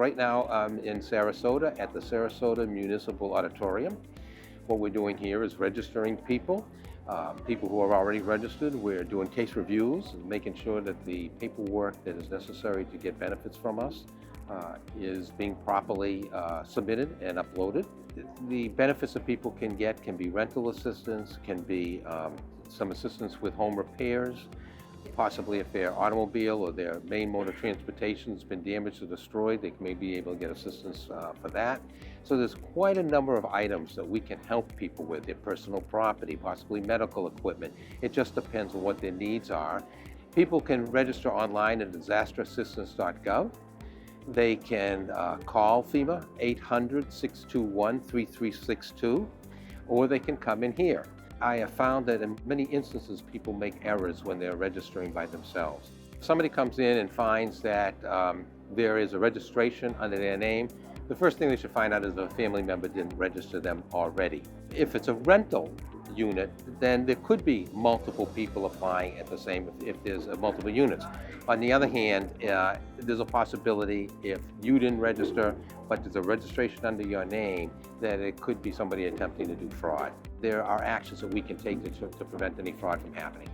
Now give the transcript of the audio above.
right now I'm in Sarasota at the Sarasota Municipal Auditorium. What we're doing here is registering people, people who are already registered. We're doing case reviews and making sure that the paperwork that is necessary to get benefits from us is being properly submitted and uploaded. The benefits that people can get can be rental assistance, can be some assistance with home repairs, possibly if their automobile or their main mode of transportation has been damaged or destroyed, they may be able to get assistance for that. So there's quite a number of items that we can help people with, their personal property, possibly medical equipment. It just depends on what their needs are. People can register online at DisasterAssistance.gov. They can call FEMA 800-621-3362, or they can come in here. I have found that in many instances people make errors when they're registering by themselves. Somebody comes in and finds that there is a registration under their name. The first thing they should find out is if a family member didn't register them already. If it's a rental unit, then there could be multiple people applying at the same, if there's multiple units. On the other hand, there's a possibility if you didn't register, but there's a registration under your name, that it could be somebody attempting to do fraud. There are actions that we can take to prevent any fraud from happening.